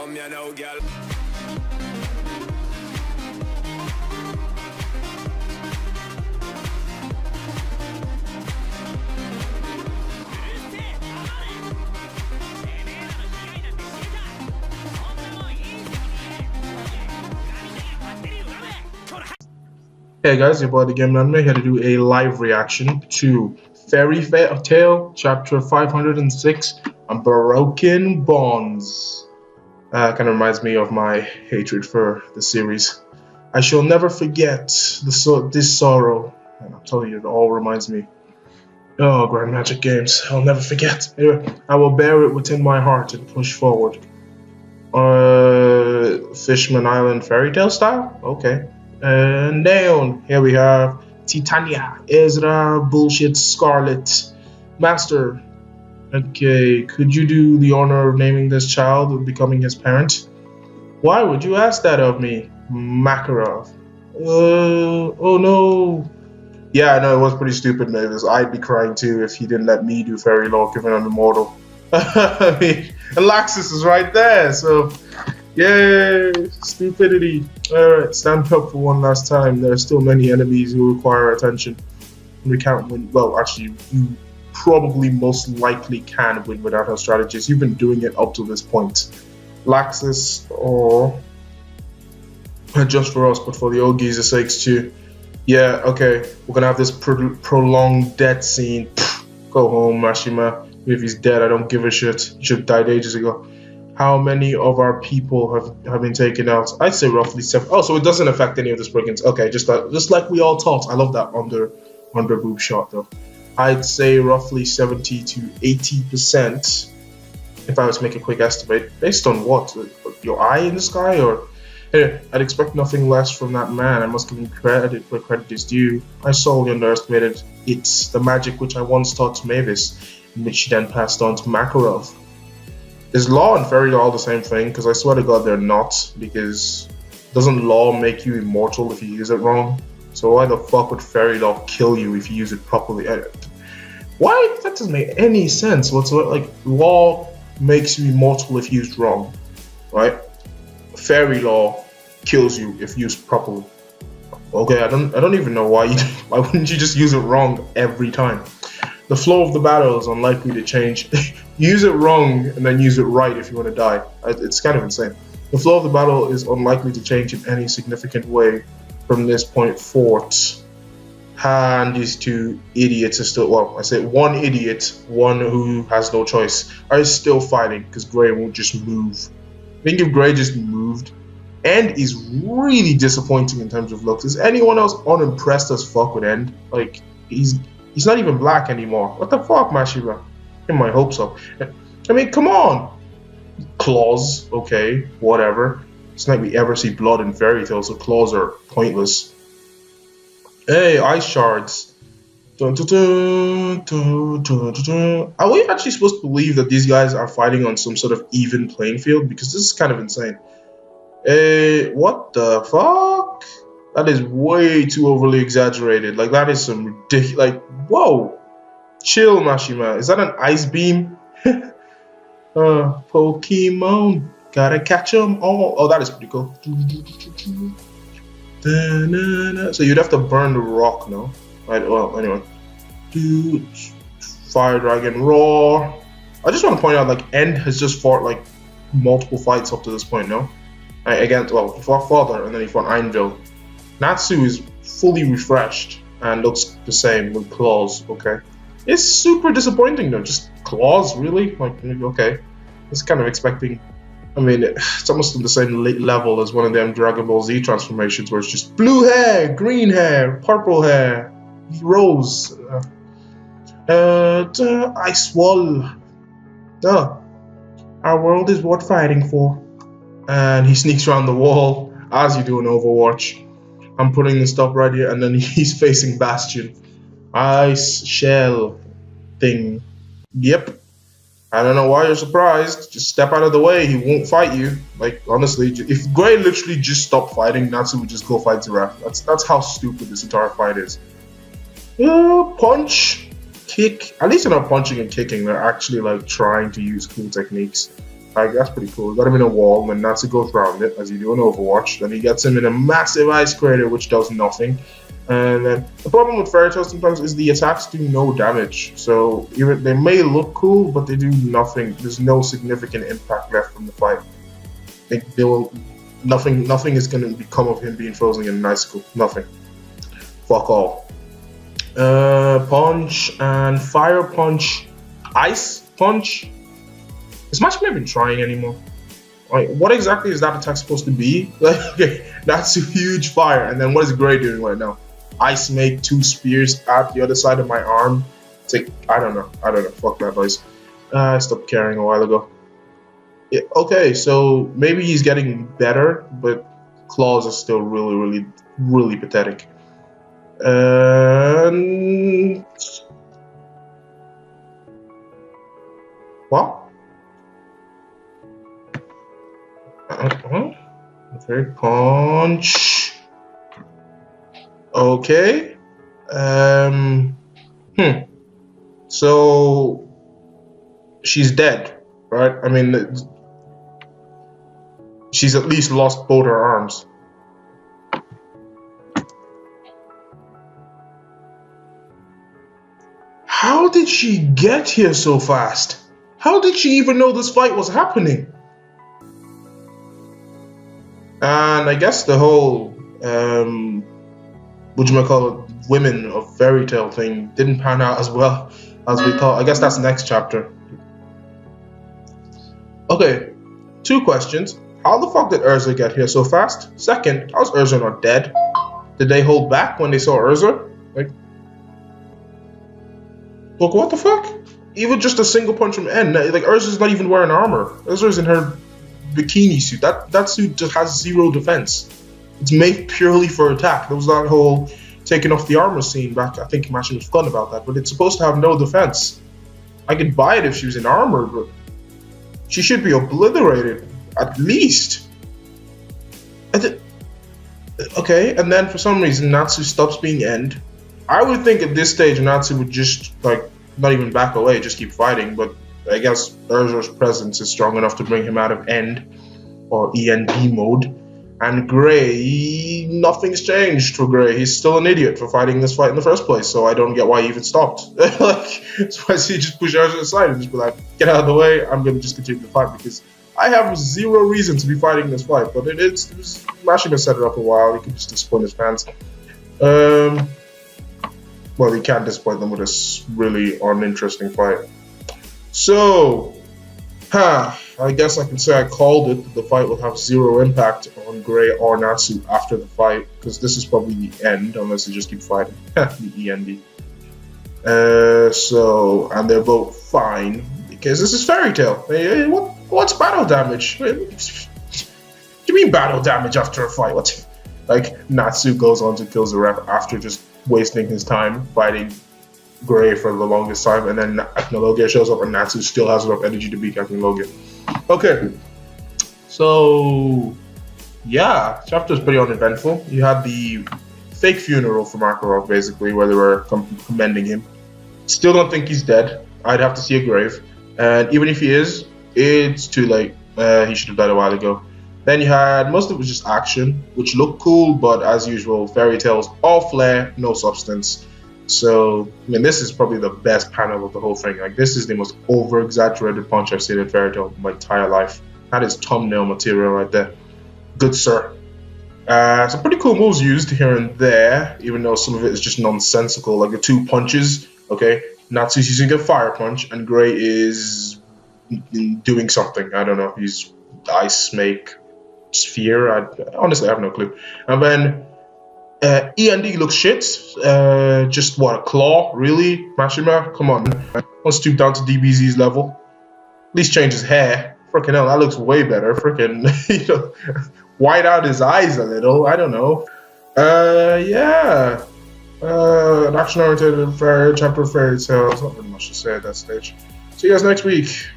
from you now, girl. Hey guys, your boy the Game Anime here to do a live reaction to Fairy Tale Chapter 506 on Broken Bonds. Kind of reminds me of my hatred for the series. I shall never forget this sorrow. And I'm telling you, it all reminds me. Oh, Grand Magic Games. I'll never forget. Anyway, I will bear it within my heart and push forward. Fishman Island Fairy Tale style? Okay. And down, here we have Titania, Ezra Bullshit Scarlet, Master. Okay, could you do the honor of naming this child and becoming his parent? Why would you ask that of me, Makarov? Oh no. Yeah, I know it was pretty stupid, Mavis. I'd be crying too if he didn't let me do fairy law, given I'm immortal. I mean, Alexis is right there, so. Yay! Stupidity. Alright, stand up for one last time. There are still many enemies who require attention. We can't win. Well, actually, you probably most likely can win without her strategies. You've been doing it up to this point. Laxus, or just for us, but for the old geezer's sakes too. Yeah, okay. We're gonna have this prolonged death scene. Pfft, go home, Mashima. If he's dead, I don't give a shit. He should have died ages ago. How many of our people have been taken out? I'd say roughly 7. Oh, so it doesn't affect any of the brigands. Okay, just like we all thought. I love that under boob shot though. I'd say roughly 70 to 80%. If I was to make a quick estimate, based on what? Your eye in the sky, or? Hey, I'd expect nothing less from that man. I must give him credit where credit is due. I sorely underestimated the magic which I once taught to Mavis, and which she then passed on to Makarov. Is law and fairy all the same thing? Because I swear to God they're not, because doesn't law make you immortal if you use it wrong? So why the fuck would fairy law kill you if you use it properly? Why? That doesn't make any sense whatsoever. Like, law makes you immortal if used wrong, right? Fairy law kills you if used properly. Okay, I don't even know why wouldn't you just use it wrong every time? The flow of the battle is unlikely to change. Use it wrong and then use it right if you want to die. It's kind of insane. The flow of the battle is unlikely to change in any significant way from this point forth. And these two idiots are still, well, I say one idiot, one who has no choice, are still fighting because Gray won't just move. I think if Gray just moved, End is really disappointing in terms of looks. Is anyone else unimpressed as fuck with End? Like, he's not even black anymore. What the fuck, Mashima? In my hopes up. I mean, come on. Claws, okay, whatever. It's not like we ever see blood in fairy tales, so claws are pointless. Hey, ice shards. Dun, dun, dun, dun, dun, dun, dun. Are we actually supposed to believe that these guys are fighting on some sort of even playing field? Because this is kind of insane. Hey, what the fuck? That is way too overly exaggerated. Like, that is some ridiculous. Like, whoa. Chill, Mashima. Is that an ice beam? Pokemon. Gotta catch them all. Oh, that is pretty cool. So you'd have to burn the rock, no? Right, well, anyway. Fire Dragon Roar. I just want to point out, like, End has just fought, like, multiple fights up to this point, no? Again, well, he fought Father, and then he fought Einville. Natsu is fully refreshed and looks the same with claws, okay? It's super disappointing though, just claws, really? Like, okay. It's kind of expecting, I mean, it's almost on the same level as one of them Dragon Ball Z transformations where it's just blue hair, green hair, purple hair, rose. Ice wall. Our world is worth fighting for. And he sneaks around the wall as you do in Overwatch. I'm putting the stuff right here, and then he's facing Bastion. Ice shell thing. Yep. I don't know why you're surprised. Just step out of the way. He won't fight you. Like, honestly, if Gray literally just stopped fighting, Natsu would just go fight Zeraf. That's how stupid this entire fight is. Punch, kick. At least they're not punching and kicking. They're actually like trying to use cool techniques. Like, that's pretty cool. Got him in a wall when Natsu goes around it, as you do in Overwatch. Then he gets him in a massive ice crater, which does nothing. And then the problem with Fairy Tail sometimes is the attacks do no damage. So even they may look cool, but they do nothing. There's no significant impact left from the fight. They will nothing is going to become of him being frozen in an icicle. Nothing. Fuck all. Punch and Fire Punch, Ice Punch. Is Match even trying anymore? Like, what exactly is that attack supposed to be? Like, okay, that's a huge fire. And then what is Gray doing right now? Ice make 2 spears at the other side of my arm. It's like, I don't know. Fuck that noise. I stopped caring a while ago. Yeah, okay, so maybe he's getting better, but claws are still really pathetic. What? Okay, punch. Okay. So she's dead, right? I mean, she's at least lost both her arms. How did she get here so fast? How did she even know this fight was happening? And I guess the whole, women of Fairy Tail thing didn't pan out as well as we thought. I guess that's next chapter. Okay, 2 questions. How the fuck did Ezra get here so fast? Second, how's Ezra not dead? Did they hold back when they saw Ezra? Like, look, what the fuck? Even just a single punch from N. Like, Ezra's not even wearing armor. Ezra's in her bikini suit. That suit just has 0 defense. It's made purely for attack. There was that whole taking off the armor scene back. I think Mashi was fun about that, but it's supposed to have no defense. I could buy it if she was in armor, but she should be obliterated at least. Okay, and then for some reason Natsu stops being End. I would think at this stage Natsu would just like not even back away, just keep fighting, but I guess Ezra's presence is strong enough to bring him out of End or END mode. And Gray, nothing's changed for Gray. He's still an idiot for fighting this fight in the first place, so I don't get why he even stopped. Like, so I see just push Ezra aside and just be like, get out of the way, I'm gonna just continue the fight because I have 0 reason to be fighting this fight, but it's Mashima set it up a while. He could just disappoint his fans. Well, he can't disappoint them with a really uninteresting fight. So, I guess I can say I called it. The fight will have 0 impact on Gray or Natsu after the fight, because this is probably the end, unless they just keep fighting. The END. And they're both fine, because this is Fairy Tail. What's battle damage? What do you mean battle damage after a fight? What? Like, Natsu goes on to kill the ref after just wasting his time fighting Gray for the longest time, and then Acnologia shows up and Natsu still has enough energy to beat Acnologia. Okay, so yeah, chapter's pretty uneventful. You had the fake funeral for Makarov, basically, where they were commending him. Still don't think he's dead. I'd have to see a grave, and even if he is, it's too late. He should have died a while ago. Then you had, most of it was just action, which looked cool, but as usual, Fairy Tail's all flair, no substance. So, I mean, this is probably the best panel of the whole thing. Like, this is the most over-exaggerated punch I've seen in Fairy Tail my entire life. That is thumbnail material right there. Good sir. Some pretty cool moves used here and there, even though some of it is just nonsensical. Like the 2 punches, okay? Natsu's using a fire punch, and Gray is doing something. I don't know. He's ice make sphere. I honestly have no clue. And then END looks shit. Just what, a claw? Really? Mashima? Come on. Let's stoop down to DBZ's level. At least change his hair. Freaking hell, that looks way better. Freaking, white out his eyes a little. I don't know. Yeah. An action-oriented chapter of Fairy Tail. There's not really much to say at that stage. See you guys next week.